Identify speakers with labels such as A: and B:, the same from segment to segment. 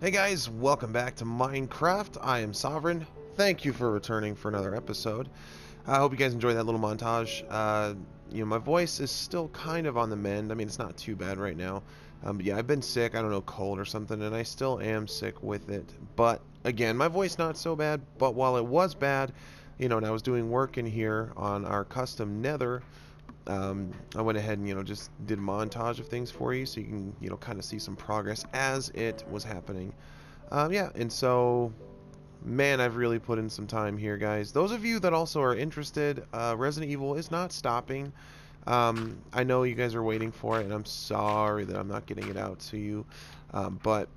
A: Hey guys, welcome back to Minecraft. I am Sovereign. Thank you for returning for another episode. I hope you guys enjoyed that little montage. My voice is still kind of on the mend. I mean, it's not too bad right now. But yeah, I've been sick. I don't know, cold or something, and I still am sick with it. But again, my voice not so bad. But while it was bad, and I was doing work in here on our custom Nether. I went ahead and just did a montage of things for you, so you can kind of see some progress as it was happening. Yeah, and so man, I've really put in some time here, guys. Those of you that also are interested, Resident Evil is not stopping. I know you guys are waiting for it, and I'm sorry that I'm not getting it out to you. But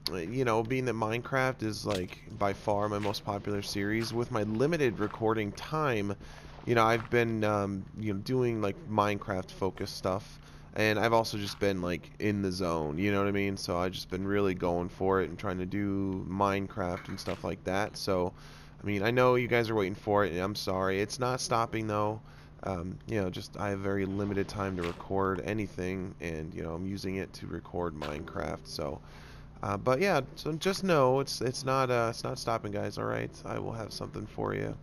A: being that Minecraft is like by far my most popular series, with my limited recording time, I've been doing like Minecraft focused stuff, and I've also just been like in the zone, you know what I mean? So I've just been really going for it and trying to do Minecraft and stuff like that. So I mean, I know you guys are waiting for it, and I'm sorry. It's not stopping though. Just I have very limited time to record anything, and I'm using it to record Minecraft. So but yeah, so just know it's not stopping, guys. All right, I will have something for you.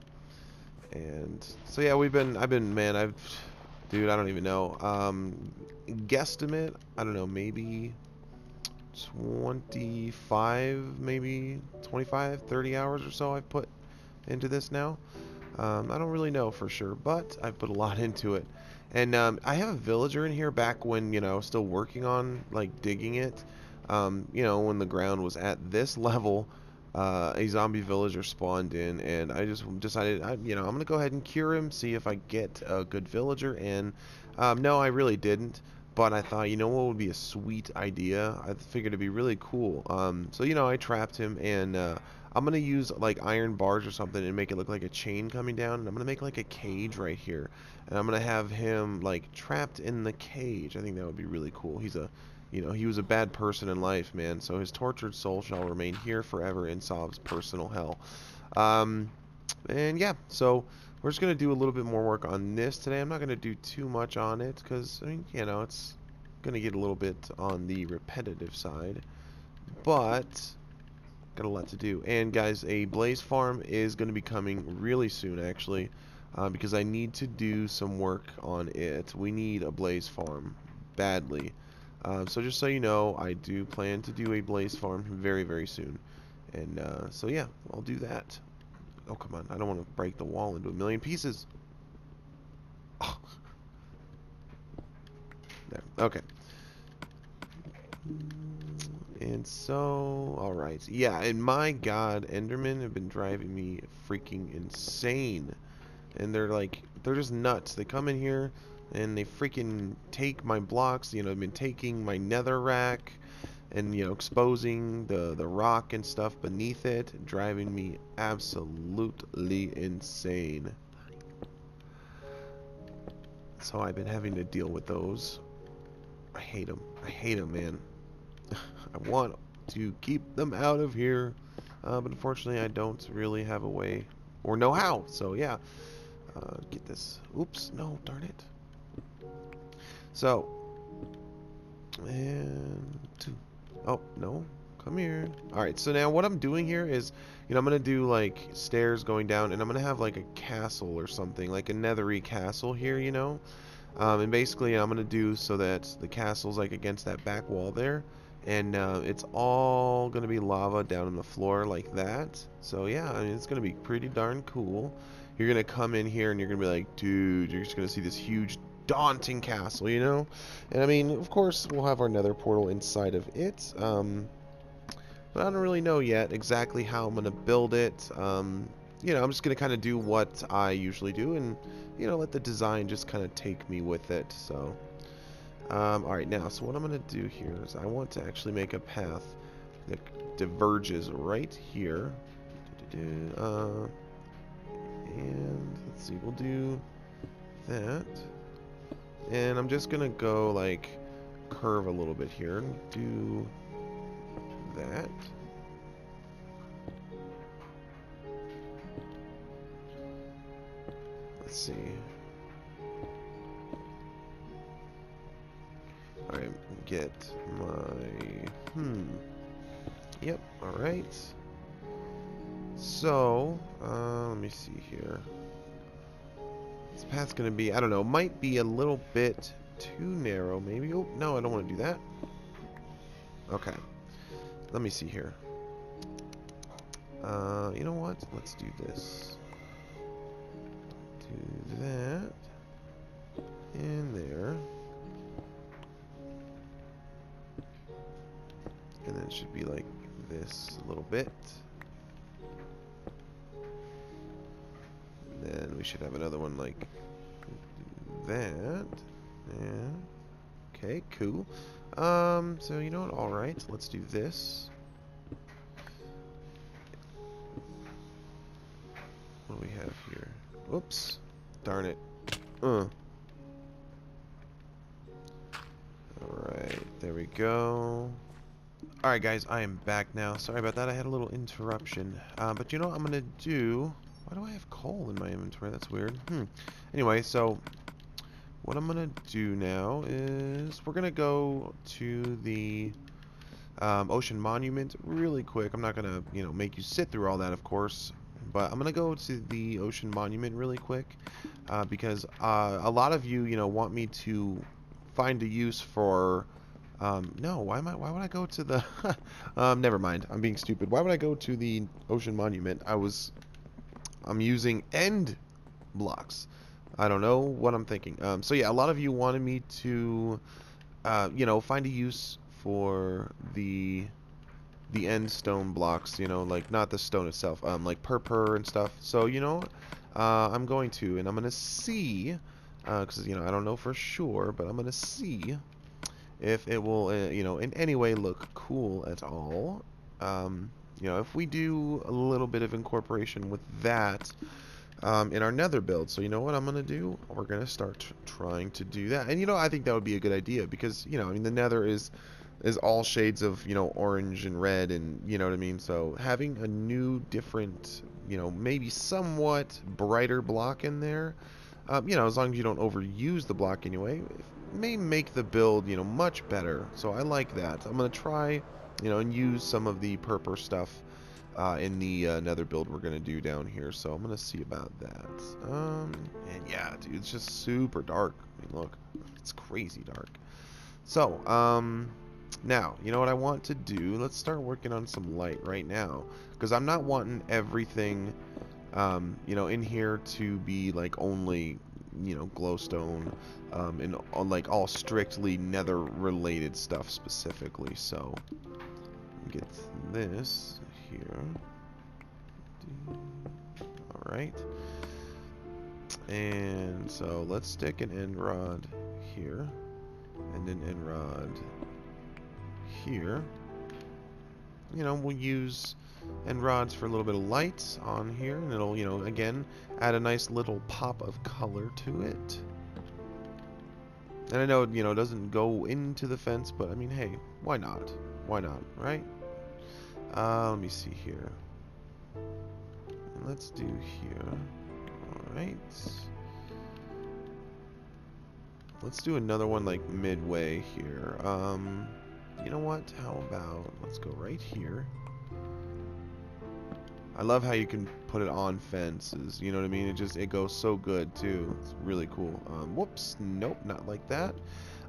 A: And so yeah, dude, I don't even know. Guesstimate, I don't know, maybe 25, maybe 25, 30 hours or so I've put into this now. I don't really know for sure, but I've put a lot into it. And I have a villager in here back when, I was still working on, like, digging it. When the ground was at this level, a zombie villager spawned in, and I just decided, I'm going to go ahead and cure him, see if I get a good villager. And no, I really didn't. But I thought, what would be a sweet idea? I figured it'd be really cool. So, I trapped him, and I'm going to use like iron bars or something and make it look like a chain coming down. And I'm going to make like a cage right here. And I'm going to have him like trapped in the cage. I think that would be really cool. He was a bad person in life, man. So his tortured soul shall remain here forever in Sov's personal hell. Um, and yeah, so we're just going to do a little bit more work on this today. I'm not going to do too much on it because, I mean, it's going to get a little bit on the repetitive side. But got a lot to do. And guys, a blaze farm is going to be coming really soon, actually, because I need to do some work on it. We need a blaze farm badly. So just so you know, I do plan to do a blaze farm very, very soon. And so yeah, I'll do that. Oh, come on. I don't want to break the wall into a million pieces. Oh. There. Okay. And so, alright. Yeah, and my god, Endermen have been driving me freaking insane. And they're just nuts. They come in here, and they freaking take my blocks. They've been taking my nether rack, and, exposing the rock and stuff beneath it, driving me absolutely insane. So I've been having to deal with those. I hate them. I hate them, man. I want to keep them out of here, but unfortunately I don't really have a way or know how. So yeah, get this. Oops, no, darn it. So, and two. Oh, no, come here. Alright, so now what I'm doing here is, I'm going to do like stairs going down, and I'm going to have like a castle or something, like a nethery castle here, and basically I'm going to do so that the castle's like against that back wall there. And it's all going to be lava down on the floor like that. So yeah, I mean, it's going to be pretty darn cool. You're going to come in here and you're going to be like, dude, you're just going to see this huge daunting castle, And I mean, of course, we'll have our nether portal inside of it. But I don't really know yet exactly how I'm going to build it. I'm just going to kind of do what I usually do and, let the design just kind of take me with it. So alright, now, so what I'm going to do here is I want to actually make a path that diverges right here. And let's see, we'll do that. And I'm just going to go, like, curve a little bit here and do that. Let's see. Alright, get my... Yep, alright. So, let me see here. This path's gonna be, I don't know, might be a little bit too narrow, maybe. Oh, no, I don't want to do that. Okay. Let me see here. You know what? Let's do this. Do that. In there. And then it should be like this a little bit. And then we should have another one like that. Yeah. Okay, cool. So you know what? Alright, let's do this. What do we have here? Whoops. Darn it. Alright, there we go. Alright guys, I am back now. Sorry about that, I had a little interruption. But you know what I'm gonna do? Why do I have coal in my inventory? That's weird. Anyway, so what I'm gonna do now is we're gonna go to the ocean monument really quick. I'm not gonna, you know, make you sit through all that, of course, but I'm gonna go to the ocean monument really quick because a lot of you, you know, want me to find a use for. No, why would I go to the? Never mind. I'm being stupid. Why would I go to the ocean monument? I'm using end blocks. I don't know what I'm thinking. So yeah, a lot of you wanted me to, you know, find a use for the end stone blocks. You know, like not the stone itself. Like purpur and stuff. So you know, I'm going to, and I'm gonna see, because you know I don't know for sure, but I'm gonna see if it will, you know, in any way look cool at all. You know, if we do a little bit of incorporation with that in our nether build. So you know what I'm going to do? We're going to start trying to do that. And you know, I think that would be a good idea because, you know, I mean, the nether is all shades of, you know, orange and red and, you know what I mean? So having a new, different, you know, maybe somewhat brighter block in there, you know, as long as you don't overuse the block anyway, may make the build, you know, much better. So I like that. I'm going to try, you know, and use some of the purpur stuff in the nether build we're going to do down here. So I'm going to see about that. And yeah, dude, it's just super dark. I mean, look, it's crazy dark. So, now, you know what I want to do? Let's start working on some light right now. Because I'm not wanting everything, you know, in here to be like only, you know, glowstone and like all strictly nether related stuff specifically. So get this here. Alright, and so let's stick an end rod here and an end rod here. You know, we'll use end rods for a little bit of light on here, and it'll, you know, again add a nice little pop of color to it. And I know, you know, it doesn't go into the fence, but I mean, hey, why not? Why not, right? Let me see here. Let's do here. Alright. Let's do another one like midway here. You know what? How about, let's go right here. I love how you can put it on fences, you know what I mean? It goes so good too. It's really cool. Whoops, nope, not like that.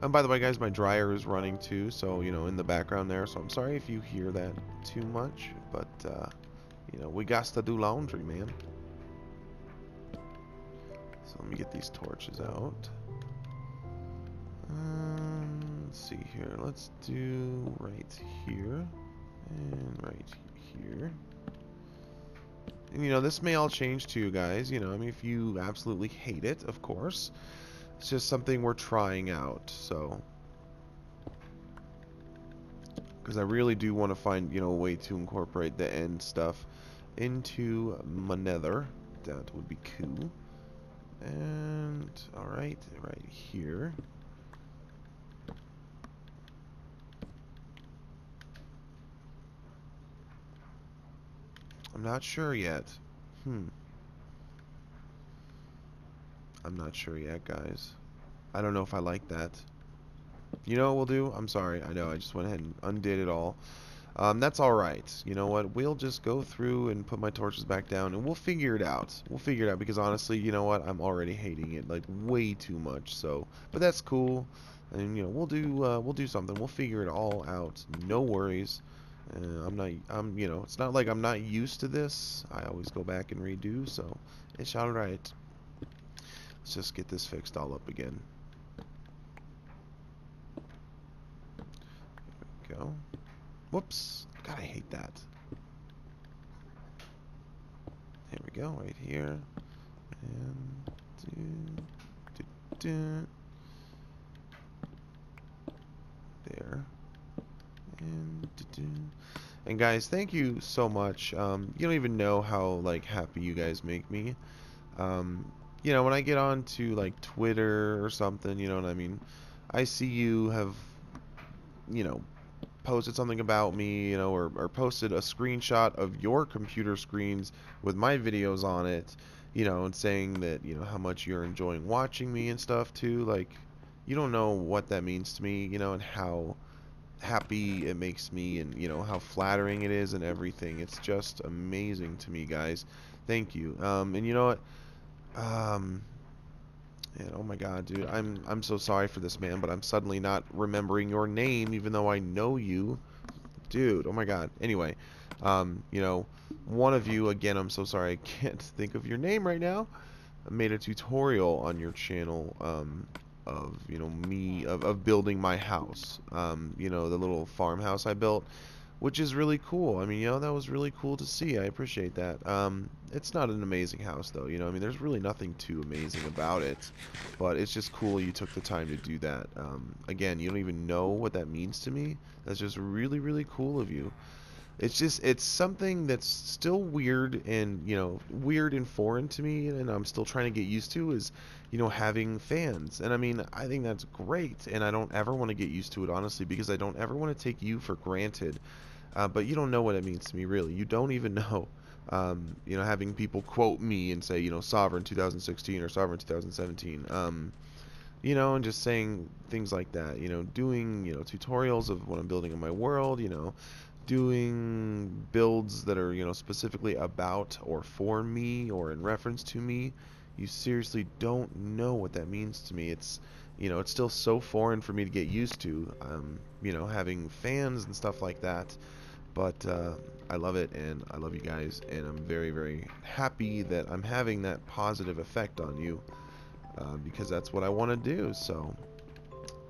A: By the way, guys, my dryer is running too, so, you know, in the background there, so I'm sorry if you hear that too much, but, you know, we got to do laundry, man. So let me get these torches out. Let's see here. Let's do right here and right here. And, you know, this may all change too, guys. You know, I mean, if you absolutely hate it, of course. It's just something we're trying out, so. Because I really do want to find, you know, a way to incorporate the end stuff into my nether. That would be cool. And, alright, right here. I'm not sure yet. I'm not sure yet, guys. I don't know if I like that. You know what we'll do? I'm sorry. I know. I just went ahead and undid it all. That's alright. You know what? We'll just go through and put my torches back down, and we'll figure it out. We'll figure it out, because honestly, you know what? I'm already hating it, like, way too much, so... But that's cool. And, you know, we'll do something. We'll figure it all out. No worries. You know, it's not like I'm not used to this. I always go back and redo, so it's alright. Let's just get this fixed all up again. There we go. Whoops. God, I hate that. There we go, right here. And there. And guys, thank you so much. You don't even know how like happy you guys make me. You know, when I get on to like Twitter or something, you know what I mean? I see you have, you know, posted something about me, you know, or posted a screenshot of your computer screens with my videos on it, you know, and saying that, you know, how much you're enjoying watching me and stuff too. Like, you don't know what that means to me, you know, and how happy it makes me, and you know how flattering it is and everything. It's just amazing to me, guys. Thank you. And you know what? And oh my God, dude, I'm so sorry for this, man, but I'm suddenly not remembering your name, even though I know you, dude. Oh my God. Anyway, you know, one of you, again, I'm so sorry, I can't think of your name right now. I made a tutorial on your channel, of, you know, me, of building my house, you know, the little farmhouse I built, which is really cool. I mean, you know, that was really cool to see. I appreciate that. It's not an amazing house, though. You know, I mean, there's really nothing too amazing about it, but it's just cool you took the time to do that. Again, you don't even know what that means to me. That's just really, really cool of you. It's just, it's something that's still weird and, you know, weird and foreign to me, and I'm still trying to get used to, is, you know, having fans. And I mean, I think that's great, and I don't ever want to get used to it, honestly, because I don't ever want to take you for granted. But you don't know what it means to me, really. You don't even know. You know, having people quote me and say, you know, Sovereign 2016 or Sovereign 2017. You know, and just saying things like that. You know, doing, you know, tutorials of what I'm building in my world, you know, doing builds that are, you know, specifically about or for me or in reference to me. You seriously don't know what that means to me. It's, you know, it's still so foreign for me to get used to, you know, having fans and stuff like that. But I love it, and I love you guys, and I'm very, very happy that I'm having that positive effect on you, because that's what I want to do. So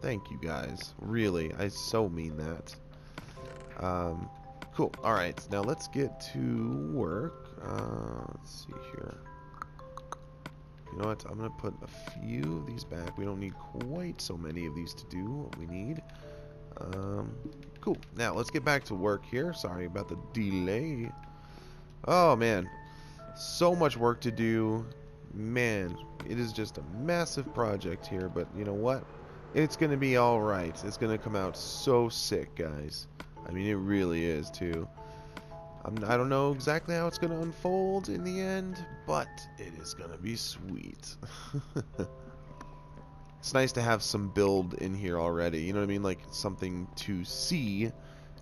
A: thank you guys. Really, I so mean that. Cool. Alright, now let's get to work. Let's see here. You know what? I'm going to put a few of these back. We don't need quite so many of these to do what we need. Cool. Now, let's get back to work here. Sorry about the delay. Oh, man. So much work to do. Man, it is just a massive project here, but you know what? It's going to be alright. It's going to come out so sick, guys. I mean, it really is, too. I don't know exactly how it's going to unfold in the end, but it is going to be sweet. It's nice to have some build in here already, you know what I mean? Like, something to see,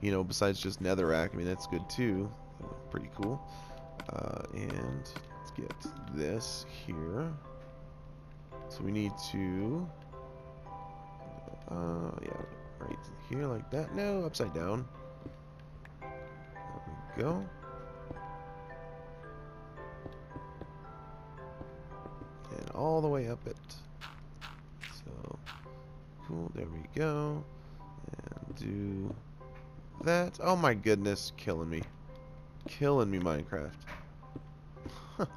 A: you know, besides just netherrack. I mean, that's good, too. Pretty cool. And let's get this here. So we need to... yeah, right here like that. No, upside down. There we go. And all the way up it. So, cool, there we go. And do that. Oh my goodness, killing me. Killing me, Minecraft. One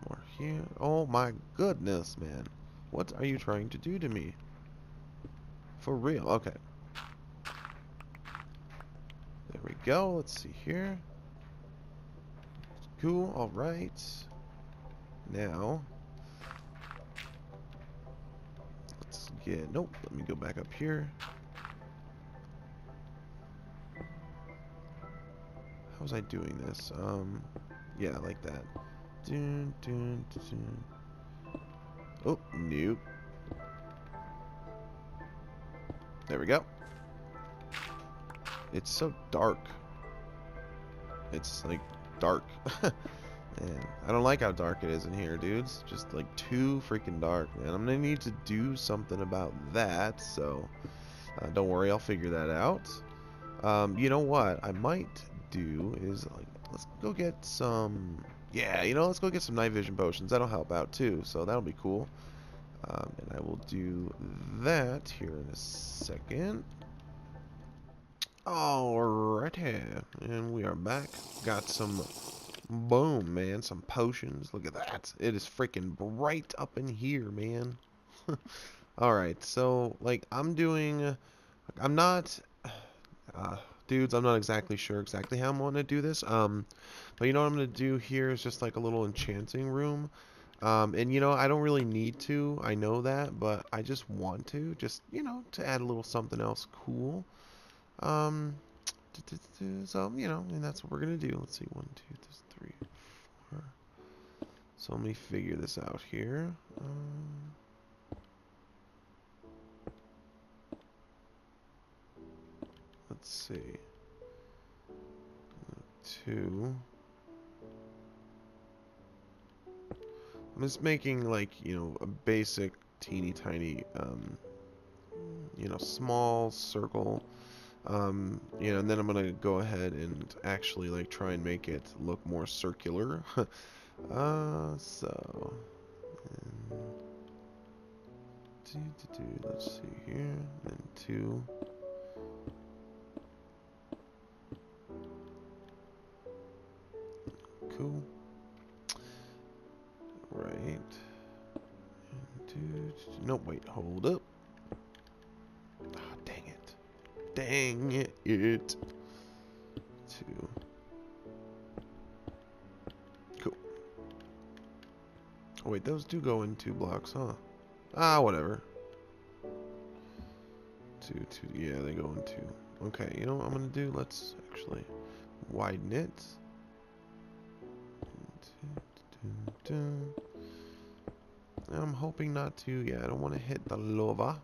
A: more here. Oh my goodness, man. What are you trying to do to me? For real, okay. There we go. Let's see here. Cool, alright. Now, let's get... Nope, let me go back up here. How was I doing this? Yeah, like that. Dun, dun, dun, dun. Oh, nope. There we go. It's so dark. It's like dark. Man, I don't like how dark it is in here, dudes. Just like too freaking dark, man. I'm gonna need to do something about that, so don't worry, I'll figure that out. You know what I might do is, like, let's go get some, yeah, you know, let's go get some night vision potions. That'll help out too, so that'll be cool. And I will do that here in a second. Alrighty, and we are back. Got some, boom, man, some potions. Look at that. It is freaking bright up in here, man. Alright, so, like, I'm not, dudes, I'm not exactly sure exactly how I'm going to do this. But you know what I'm going to do here is just like a little enchanting room. And you know, I don't really need to, I know that, but I just want to, just, you know, to add a little something else cool. So, you know, and that's what we're gonna do. Let's see, 1, 2, 3, 4. So let me figure this out here. Let's see. 2. I'm just making, like, you know, a basic teeny tiny, you know, small circle. You know, and then I'm gonna go ahead and actually, like, try and make it look more circular. So, let's see here, and 2. Cool. Right. And 2. Nope, wait, hold up. Ah, dang it. Dang it. 2. Cool. Oh, wait, those do go in 2 blocks, huh? Ah, whatever. 2, 2, yeah, they go in 2. Okay, you know what I'm gonna do? Let's actually widen it. I'm hoping not to, yeah, I don't want to hit the lava.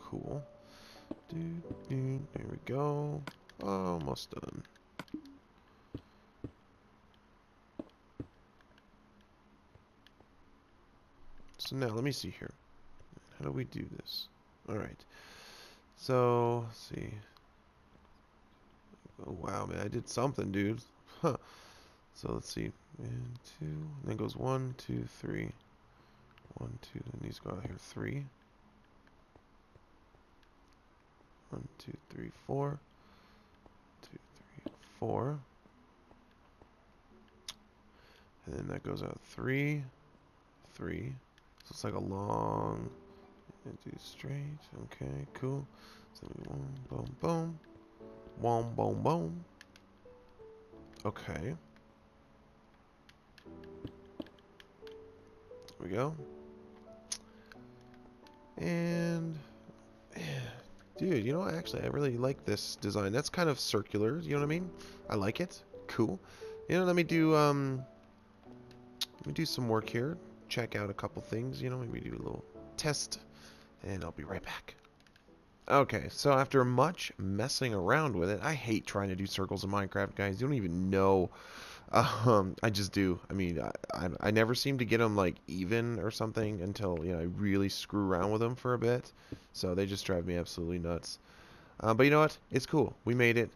A: Cool. There we go. Almost done. So now, let me see here. How do we do this? Alright. So, let's see. Oh, wow, man, I did something, dude. Huh. So, let's see. And 2. And then goes 1, 2, 3. 1, 2. Then these go out here. 3. 1, 2, 3, 4. 2, 3, 4. And then that goes out 3. 3. So it's like a long, and do straight. Okay, cool. So boom, boom, boom, boom, boom, boom. Okay. There we go. And yeah, dude, you know, actually, I really like this design. That's kind of circular. You know what I mean? I like it. Cool. You know, let me do some work here. Check out a couple things, you know, maybe do a little test, and I'll be right back. Okay, so after much messing around with it, I hate trying to do circles in Minecraft, guys. You don't even know. I just do. I mean, I never seem to get them, like, even or something until, you know, I really screw around with them for a bit. So they just drive me absolutely nuts. But you know what? It's cool. We made it.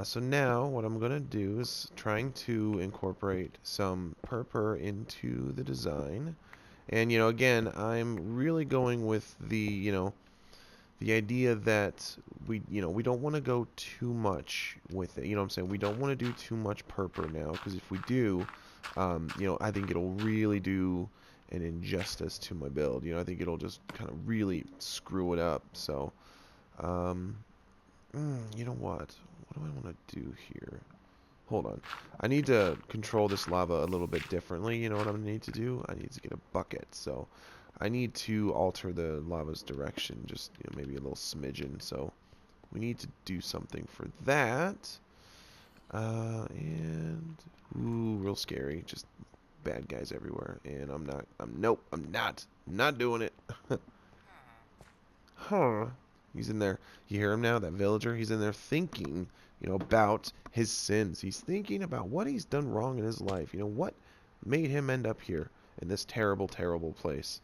A: So now what I'm going to do is trying to incorporate some purpur into the design. And, you know, again, I'm really going with the, you know, the idea that we don't want to go too much with it. You know what I'm saying? We don't want to do too much purpur now, because if we do, you know, I think it'll really do an injustice to my build. You know, I think it'll just kind of really screw it up. So, you know what? What do I want to do here? Hold on. I need to control this lava a little bit differently. You know what I'm going to need to do? I need to get a bucket. So I need to alter the lava's direction, just, you know, maybe a little smidgen. So we need to do something for that. And ooh, real scary. Just bad guys everywhere. And nope, I'm not doing it. Huh. He's in there. You hear him now, that villager? He's in there thinking, about his sins. He's thinking about what he's done wrong in his life. What made him end up here in this terrible, terrible place.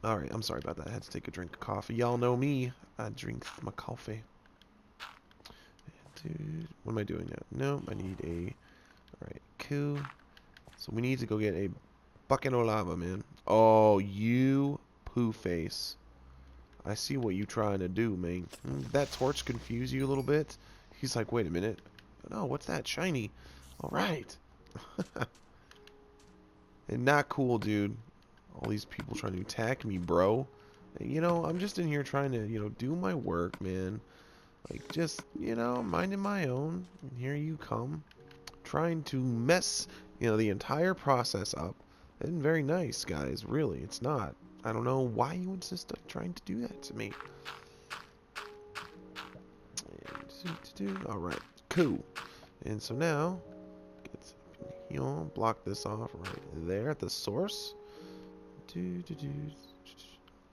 A: Alright, I'm sorry about that. I had to take a drink of coffee. Y'all know me. I drink my coffee. Dude, what am I doing now? No, I need a... Alright, cool. So we need to go get a bucket of lava, man. Oh, you poo face. I see what you trying to do, man. Did that torch confuse you a little bit? He's like, wait a minute. Oh, what's that? Shiny. Alright. And not cool, dude. All these people trying to attack me, bro. I'm just in here trying to, do my work, man. Like, just, minding my own. And here you come. Trying to mess, the entire process up. Isn't very nice, guys. Really, it's not. I don't know why you insist on trying to do that to me. Alright, cool. And so now, block this off right there at the source.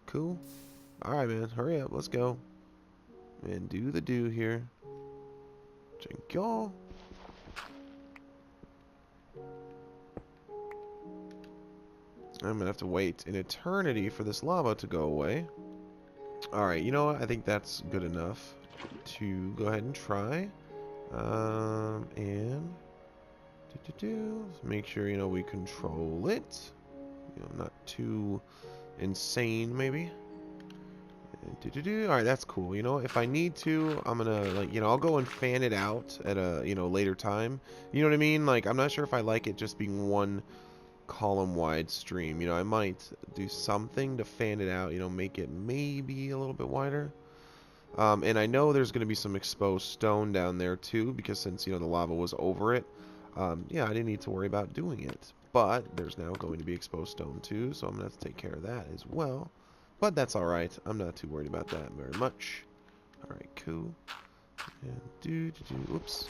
A: Cool. Alright, man. Hurry up. Let's go. And do the do here. Thank y'all. I'm going to have to wait an eternity for this lava to go away. Alright, you know what? I think that's good enough to go ahead and try. And... Let's make sure, we control it. Not too insane, maybe. Alright, that's cool. If I need to, I'm gonna, I'll go and fan it out at a, later time. You know what I mean? Like, I'm not sure if I like it just being one column-wide stream. I might do something to fan it out, make it maybe a little bit wider. And I know there's going to be some exposed stone down there, too, because since, the lava was over it, yeah, I didn't need to worry about doing it. But there's now going to be exposed stone, too, so I'm going to have to take care of that as well. But that's alright. I'm not too worried about that very much. Alright, cool. And oops.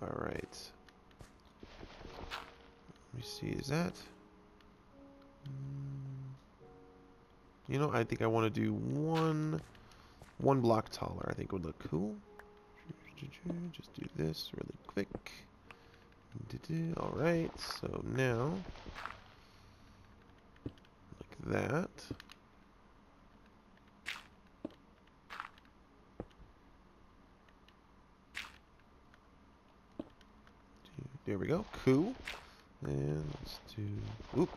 A: Alright. Let me see, is that... I think I want to do one block taller. I think would look cool. Just do this really quick. Alright, so now, like that. There we go, cool. And let's do,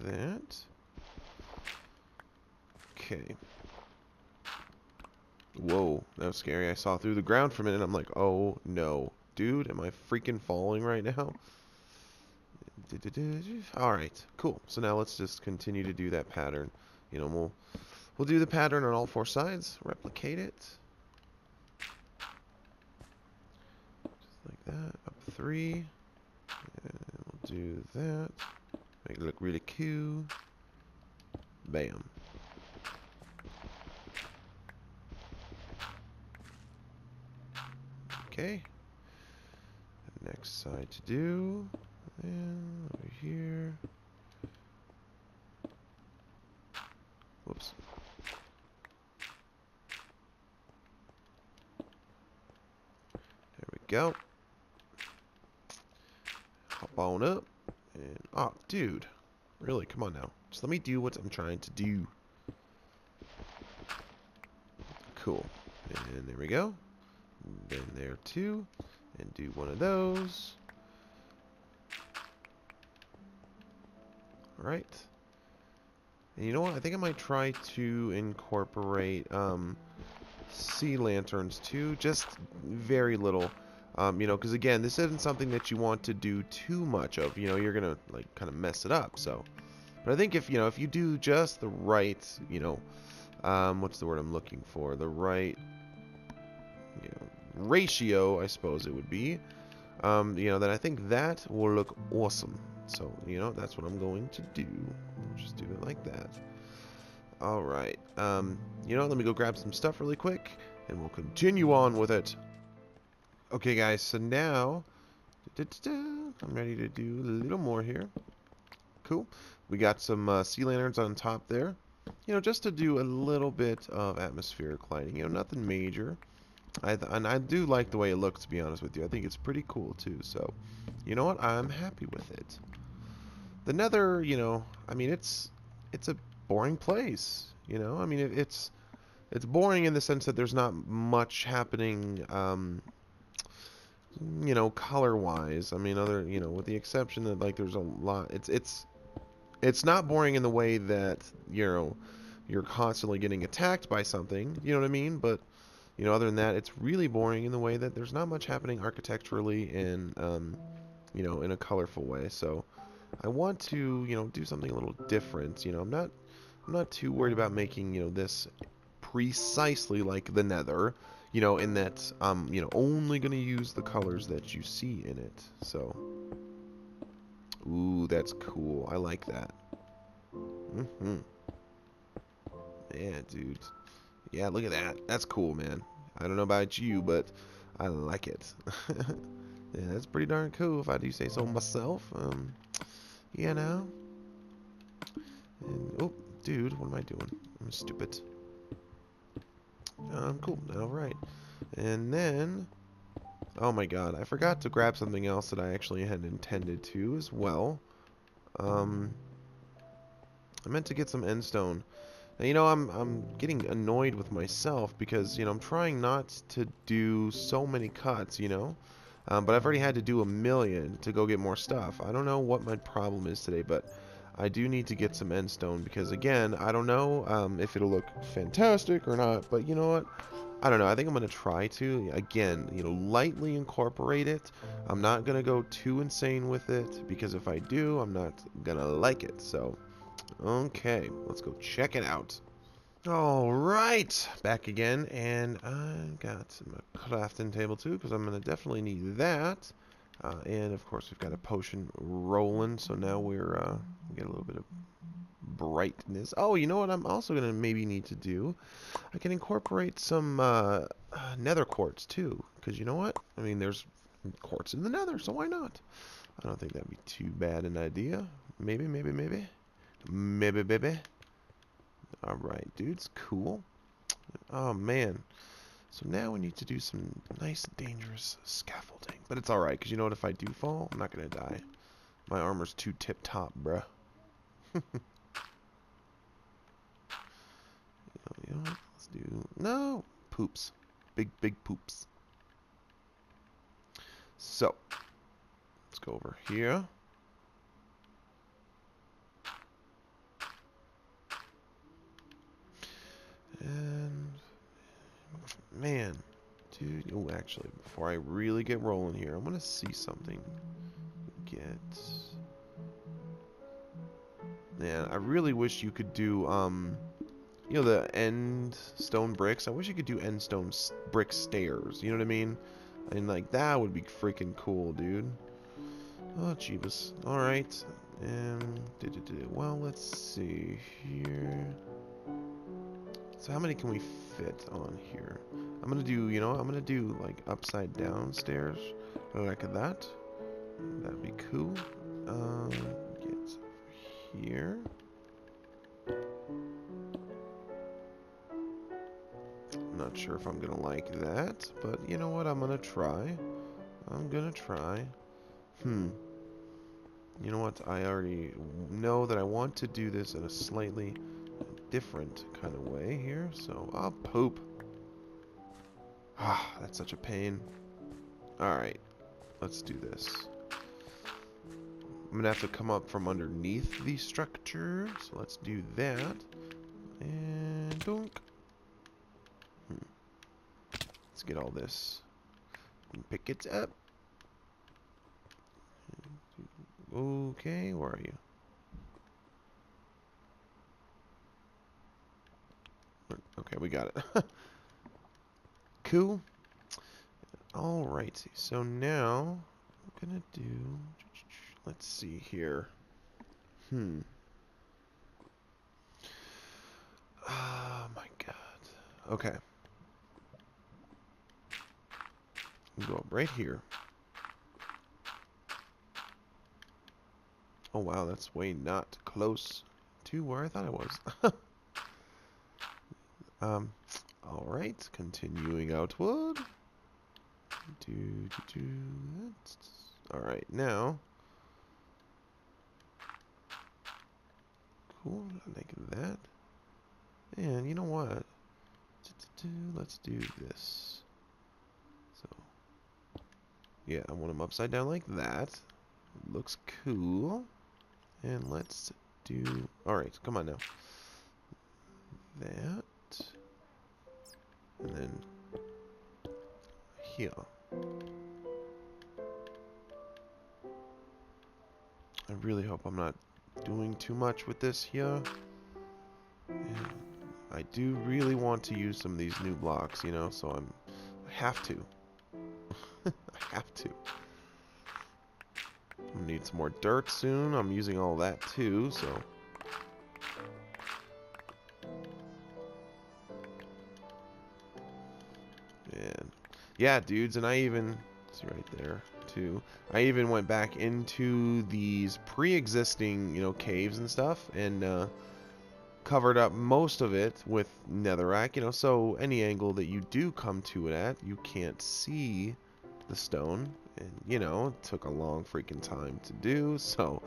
A: that. Okay. Whoa, that was scary. I saw through the ground for a minute. I'm like, oh no. Dude, am I freaking falling right now? Alright, cool. So now let's just continue to do that pattern. We'll do the pattern on all four sides. Replicate it. Just like that. Up 3. And we'll do that. Make it look really cool. Bam. Okay. Next side to do. And over here. Whoops. There we go. Hop on up. And, oh, dude. Really, come on now. Just let me do what I'm trying to do. Cool. And there we go. Then there too, and do one of those. Alright. And you know what? I think I might try to incorporate sea lanterns too, just very little. Because again, this isn't something that you want to do too much of. You're gonna like kind of mess it up. So, but I think if you do just the right, what's the word I'm looking for? The right ratio, I suppose it would be. then I think that will look awesome. So, that's what I'm going to do. We'll just do it like that. All right. Let me go grab some stuff really quick, and we'll continue on with it. Okay, guys, so now, I'm ready to do a little more here. Cool. We got some sea lanterns on top there. Just to do a little bit of atmospheric lighting. Nothing major. And I do like the way it looks, to be honest with you. I think it's pretty cool, too. So, you know what? I'm happy with it. The Nether, I mean, it's a boring place. I mean, it's boring in the sense that there's not much happening, color-wise. I mean, with the exception that, like, there's a lot. It's not boring in the way that, you're constantly getting attacked by something. You know what I mean? But other than that, it's really boring in the way that there's not much happening architecturally and, in a colorful way. So I want to, do something a little different. I'm not too worried about making, this precisely like the Nether, in that I'm, only going to use the colors that you see in it. So, ooh, that's cool. I like that. Yeah, dude. Yeah, look at that. That's cool, man. I don't know about you, but I like it. Yeah, that's pretty darn cool if I do say so myself. And, oh, dude, what am I doing? I'm stupid. Cool. Alright. And then, oh my god, I forgot to grab something else that I actually had intended to as well. I meant to get some endstone. Now, I'm getting annoyed with myself because, I'm trying not to do so many cuts, but I've already had to do 1,000,000 to go get more stuff. I don't know what my problem is today, but I do need to get some endstone because, again, I don't know if it'll look fantastic or not, but you know what? I don't know. I think I'm going to try to, again, lightly incorporate it. I'm not going to go too insane with it because if I do, I'm not going to like it. So, okay, let's go check it out. Alright, back again, and I've got a crafting table too, because I'm going to definitely need that. And of course, we've got a potion rolling, so now we get a little bit of brightness. Oh, you know what I'm also going to maybe need to do? I can incorporate some nether quartz too, because you know what? I mean, there's quartz in the nether, so why not? I don't think that'd be too bad an idea. Maybe. Alright, dudes, cool. Oh, man. So now we need to do some nice, dangerous scaffolding. But it's alright, because you know what? If I do fall, I'm not going to die. My armor's too tip-top, bruh. You know what? Let's do... No! Poops. Big poops. So, let's go over here. And... Man. Dude, oh, actually, before I really get rolling here, I'm going to see something. Man, I really wish you could do, the end stone bricks. I wish you could do end stone brick stairs. You know what I mean? And, like, that would be freaking cool, dude. Oh, Jeebus. Alright. And, well, let's see here. So how many can we fit on here? I'm gonna do, I'm gonna do, like, upside down stairs. Like that. That'd be cool. Get here. I'm not sure if I'm gonna like that, but you know what? I'm gonna try. You know what? I already know that I want to do this in a slightly different kind of way here, so I'll poop. Ah, that's such a pain. Alright, let's do this. I'm gonna have to come up from underneath the structure, so let's do that. And dunk. Let's get all this and pick it up. Okay, where are you? Okay, we got it. Cool. Alrighty, so now gonna do... Let's see here. Oh my god. Okay. We'll go up right here. Oh wow, that's way not close to where I thought it was. Alright, continuing outward. Alright, now. Cool, like that. And you know what? Let's do this. So, yeah, I want them upside down like that. Looks cool. And let's do... Alright, come on now. That. And then here. I really hope I'm not doing too much with this here. And I do really want to use some of these new blocks, you know, so I have to. I have to. I'm gonna need some more dirt soon. I'm using all that too, so. And yeah, dudes, and I even see right there too. I even went back into these pre-existing, you know, caves and stuff, and covered up most of it with netherrack, you know, so any angle that you do come to it at, you can't see the stone, and you know, it took a long freaking time to do, so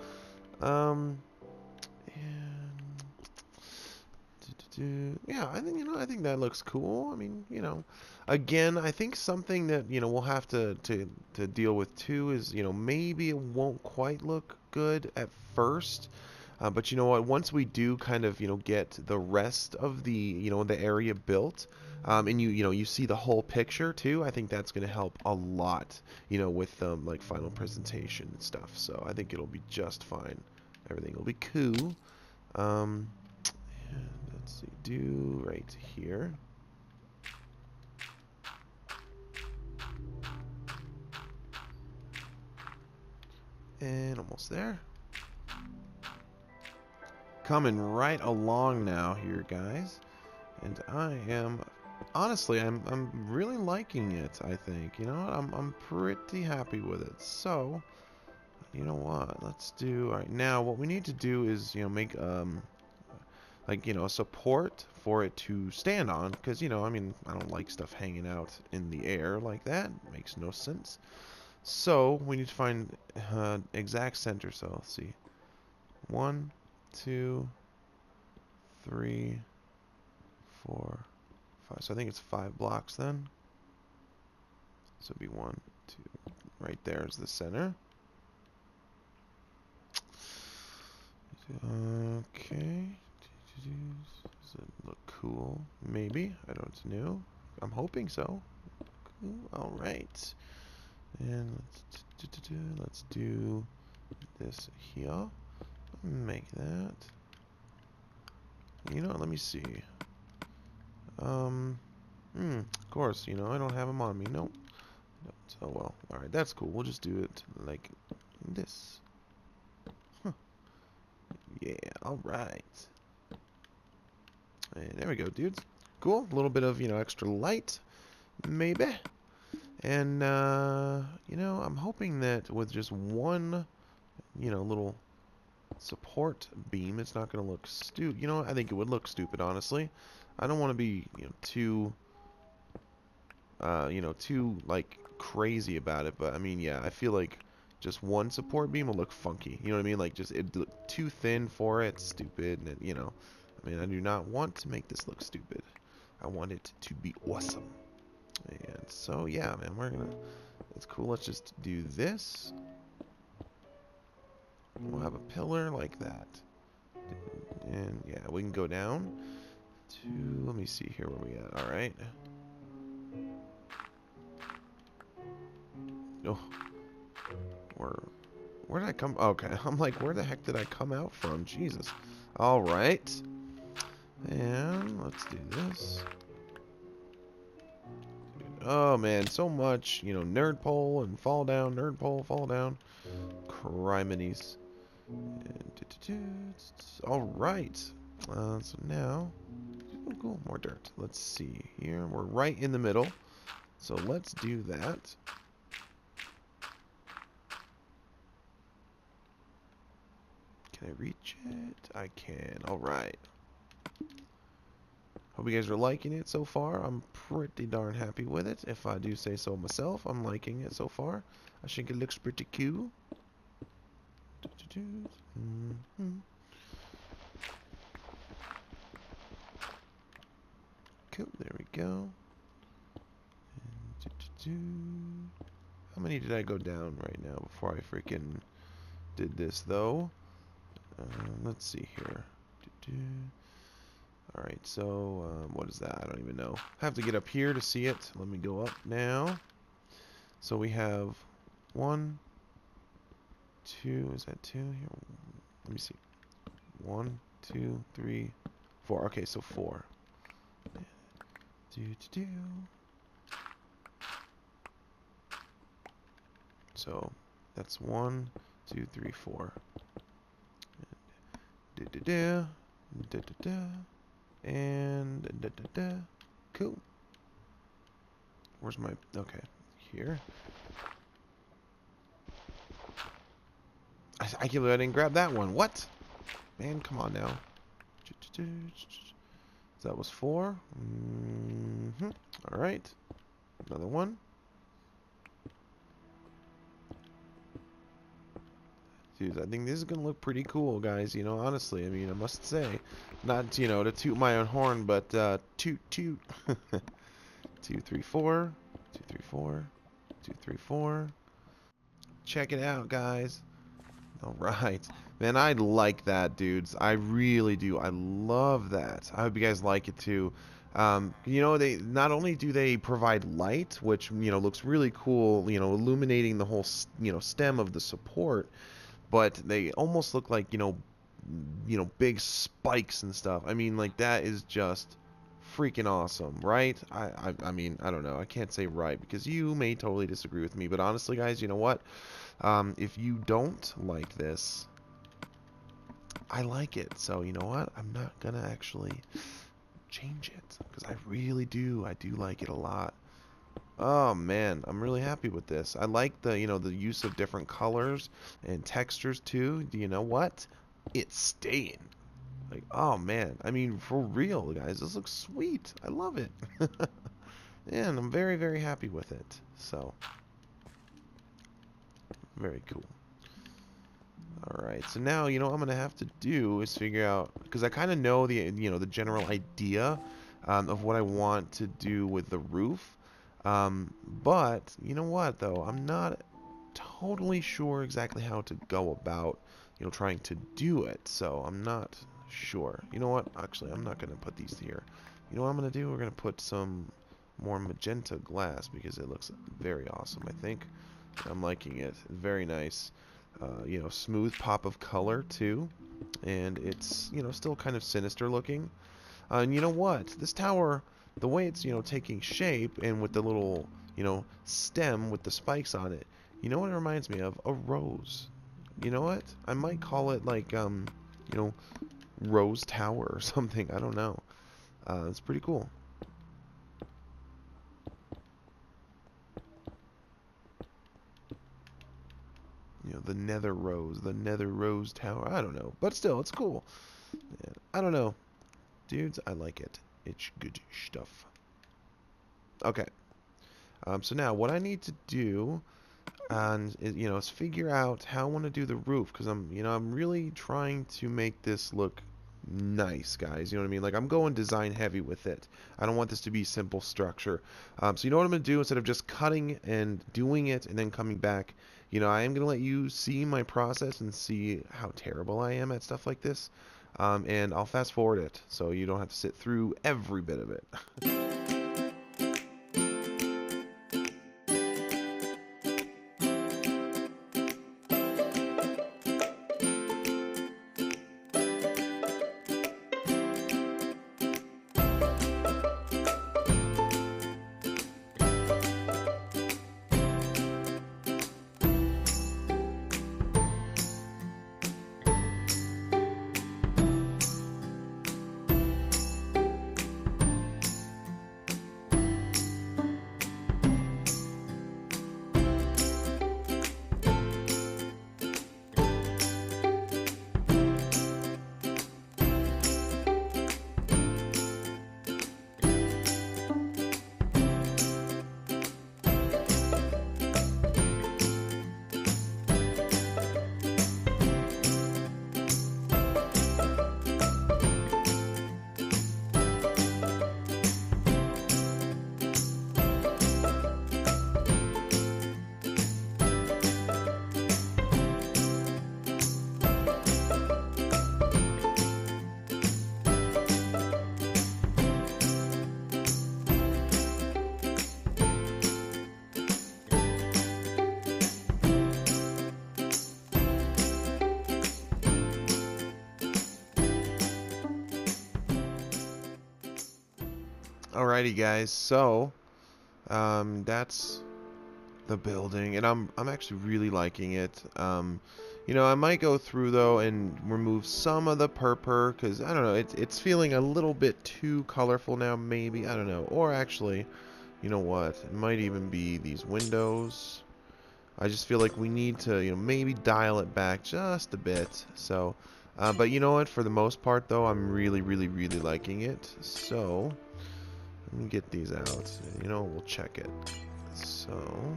A: yeah, I think, you know, I think that looks cool. I mean, you know, again, I think something that, you know, we'll have to deal with too is, you know, maybe it won't quite look good at first. But you know what, once we do kind of, you know, get the rest of the, you know, the area built, and you know, you see the whole picture too, I think that's going to help a lot, you know, with like final presentation and stuff. So I think it'll be just fine. Everything will be cool. And let's see, do right here. And almost there. Coming right along now here, guys, and I am honestly I'm really liking it. I think, you know, I'm pretty happy with it. So you know what, let's do right now, what we need to do is, you know, make like, you know, support for it to stand on, because, you know, I mean, I don't like stuff hanging out in the air like that. It makes no sense. So we need to find exact center. So let's see, 1, 2, 3, 4, 5. So I think it's 5 blocks then. So it'd be 1, 2. Right there is the center. Okay. Does it look cool? Maybe. I don't know. I'm hoping so. Cool. All right. And let's do this here. Make that. You know, let me see. Of course, you know, I don't have them on me. Nope. Oh well. Alright, that's cool. We'll just do it like this. Huh. Yeah, alright. And there we go, dudes. Cool. A little bit of, you know, extra light. Maybe. And, you know, I'm hoping that with just one, you know, little support beam, it's not going to look stupid. You know, I think it would look stupid, honestly. I don't want to be, you know, too like crazy about it. But I mean, yeah, I feel like just one support beam will look funky. You know what I mean? Like, just it look too thin for it, stupid, and it, you know, I mean, I do not want to make this look stupid. I want it to be awesome. And so, yeah, man, we're gonna. It's cool. Let's just do this. We'll have a pillar like that. And yeah, we can go down to, let me see here where we at. Alright. Oh. Where did I come? Okay, I'm like, where the heck did I come out from? Jesus. Alright. And let's do this. Oh man, so much, you know, nerd pole and fall down, nerd pole, fall down. Criminies. Alright. So now, cool, more dirt. Let's see here. We're right in the middle. So let's do that. Can I reach it? I can. Alright. Hope you guys are liking it so far. I'm pretty darn happy with it. If I do say so myself, I'm liking it so far. I think it looks pretty cool. Cool, there we go. How many did I go down right now before I freaking did this, though? Let's see here. Alright, so, what is that? I don't even know. I have to get up here to see it. Let me go up now. So we have 1, 2, is that 2 here? Let me see. 1, 2, 3, 4. Okay, so 4. So that's 1, 2, 3, 4. And cool. Where's my, okay, here. I can't believe I didn't grab that one. What? Man, come on now. So that was 4. Alright. Another one. Dude, I think this is going to look pretty cool, guys. You know, honestly, I mean, I must say. Not, you know, to toot my own horn, but toot, toot. 2, 3, 4. 2, 3, 4. 2, 3, 4. Check it out, guys. Alright. Man, I like that, dudes. I really do. I love that. I hope you guys like it, too. You know, they not only do they provide light, which, you know, looks really cool, you know, illuminating the whole, you know, stem of the support, but they almost look like, you know, big spikes and stuff. I mean, like, that is just freaking awesome, right? I mean, I don't know. I can't say right because you may totally disagree with me, but honestly, guys, you know what? If you don't like this, I like it. So, you know what? I'm not going to actually change it because I really do. I do like it a lot. Oh man, I'm really happy with this. I like the, you know, the use of different colors and textures too. Do you know what? It's staying. Like, oh man, I mean, for real, guys, this looks sweet. I love it. And I'm very, very happy with it. So, very cool. Alright, so now, you know, what I'm going to have to do is figure out, because I kind of know the, you know, the general idea of what I want to do with the roof. But, you know what, though? I'm not totally sure exactly how to go about, you know, trying to do it. So, I'm not sure. You know what? Actually, I'm not going to put these here. You know what I'm going to do? We're going to put some more magenta glass because it looks very awesome, I think. I'm liking it. Very nice. You know, smooth pop of color, too. And it's, you know, still kind of sinister looking. And you know what? This tower, the way it's, you know, taking shape and with the little, you know, stem with the spikes on it, you know what it reminds me of? A rose. You know what? I might call it like, you know, Rose Tower or something. I don't know. It's pretty cool. You know, the Nether Rose Tower. I don't know. But still, it's cool. Yeah, I don't know. Dudes, I like it. It's good stuff. Okay. So now, what I need to do, you know, is figure out how I want to do the roof. Because I'm really trying to make this look nice, guys. You know what I mean? Like, I'm going design heavy with it. I don't want this to be simple structure. So you know what I'm going to do? Instead of just cutting and doing it and then coming back, you know, I am going to let you see my process and see how terrible I am at stuff like this. And I'll fast forward it so you don't have to sit through every bit of it. Alrighty, guys. So, that's the building, and I'm actually really liking it. I might go through though and remove some of the purple because I don't know, it's feeling a little bit too colorful now. Maybe I don't know, or actually, you know what? It might even be these windows. I just feel like we need to, maybe dial it back just a bit. So, but you know what? For the most part, though, I'm really, really, really liking it. So, let me get these out. We'll check it. So,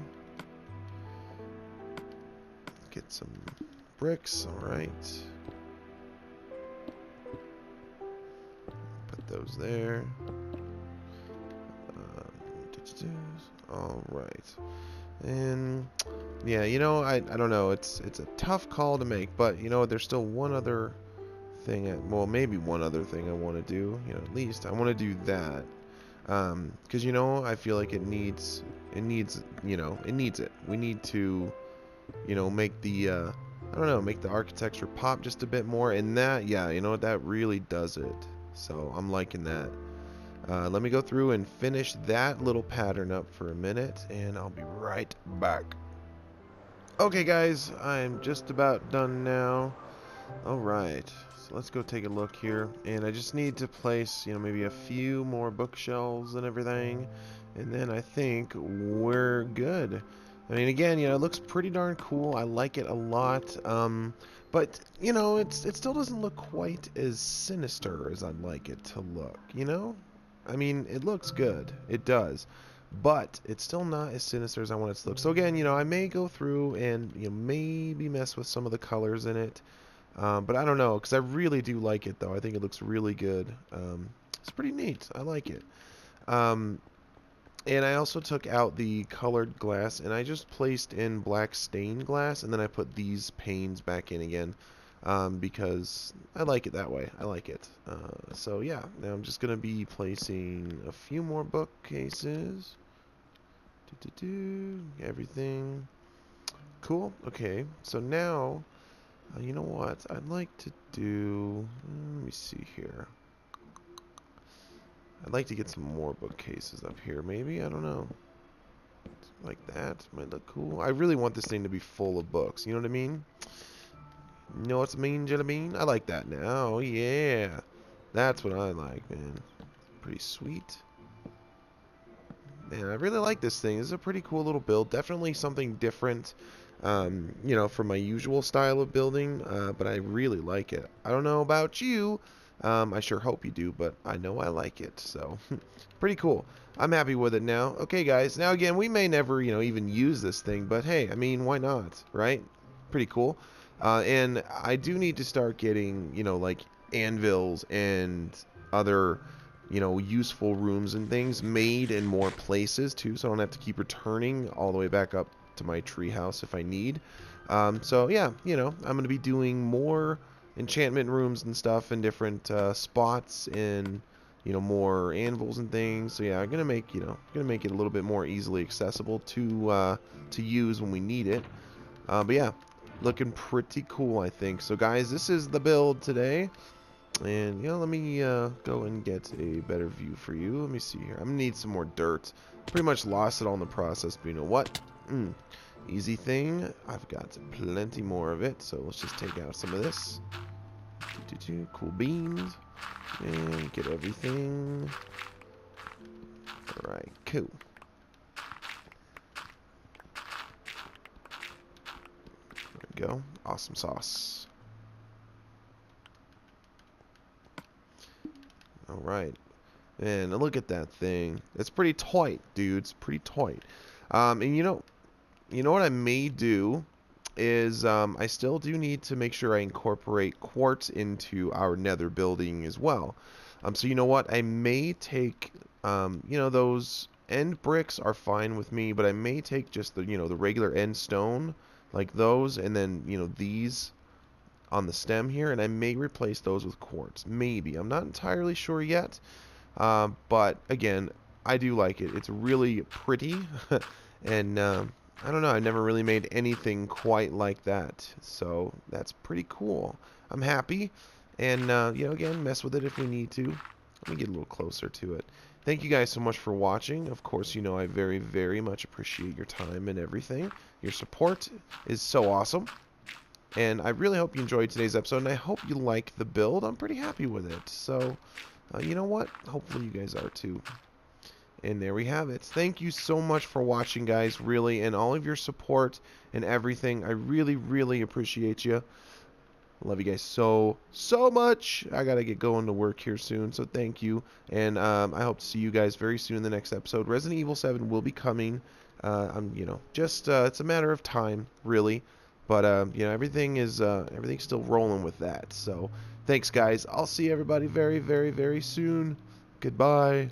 A: get some bricks. All right. Put those there. All right. And yeah, I don't know. It's a tough call to make, but there's still one other thing. Well, maybe one other thing I want to do. At least I want to do that. Because I feel like it needs it. We need to, make the I don't know, make the architecture pop just a bit more. And that, yeah, that really does it. So I'm liking that. Let me go through and finish that little pattern up for a minute, and I'll be right back. Okay, guys, I'm just about done now. Alright, so let's go take a look here. And I just need to place, maybe a few more bookshelves and everything. And then I think we're good. I mean, again, it looks pretty darn cool. I like it a lot. But, it still doesn't look quite as sinister as I'd like it to look, I mean, it looks good. It does. But it's still not as sinister as I want it to look. So again, I may go through and maybe mess with some of the colors in it. But I don't know, because I really do like it, though. I think it looks really good. It's pretty neat. I like it. And I also took out the colored glass, and I just placed in black stained glass, and then I put these panes back in again. Because I like it that way. I like it. So yeah, now I'm just going to be placing a few more bookcases. Everything. Cool. Okay, so now, you know what? I'd like to do, let me see here. I'd like to get some more bookcases up here, maybe? I don't know. Like that. Might look cool. I really want this thing to be full of books. You know what I mean? You know what I mean, Jelly Bean? I like that now. Oh, yeah. That's what I like, man. Pretty sweet. Man, I really like this thing. This is a pretty cool little build. Definitely something different, from my usual style of building, but I really like it. I don't know about you. I sure hope you do, but I know I like it, so pretty cool. I'm happy with it now. Okay, guys. Now, again, we may never, even use this thing, but hey, I mean, why not, right? Pretty cool. And I do need to start getting, like anvils and other, useful rooms and things made in more places too, so I don't have to keep returning all the way back up to my treehouse if I need. So yeah, I'm going to be doing more enchantment rooms and stuff in different spots and more anvils and things. So yeah, I'm gonna make it a little bit more easily accessible to use when we need it. But yeah, looking pretty cool, I think. So guys, this is the build today. And, let me go and get a better view for you. Let me see here. I'm going to need some more dirt. Pretty much lost it all in the process, but you know what? Easy thing. I've got plenty more of it, so let's just take out some of this. Cool beans. And get everything. Alright, cool. There we go. Awesome sauce. Alright. And look at that thing. It's pretty tight, dude. It's pretty tight. And you know what I may do is I still do need to make sure I incorporate quartz into our nether building as well. So you know what? I may take, those end bricks are fine with me, but I may take just the, the regular end stone, like those, and then, these on the stem here, and I may replace those with quartz. Maybe. I'm not entirely sure yet, but again, I do like it. It's really pretty, and I don't know, I never really made anything quite like that, so that's pretty cool. I'm happy, and again, mess with it if we need to. Let me get a little closer to it. thank you guys so much for watching. Of course, you know I very, very much appreciate your time and everything. Your support is so awesome. And I really hope you enjoyed today's episode, and I hope you like the build. I'm pretty happy with it. So, you know what? Hopefully you guys are too. And there we have it. Thank you so much for watching, guys, really, and all of your support and everything. I really, really appreciate you. Love you guys so, so much. I gotta get going to work here soon, so thank you. And I hope to see you guys very soon in the next episode. Resident Evil 7 will be coming. Just it's a matter of time, really. But everything's still rolling with that. So thanks, guys. I'll see everybody very, very, very soon. Goodbye.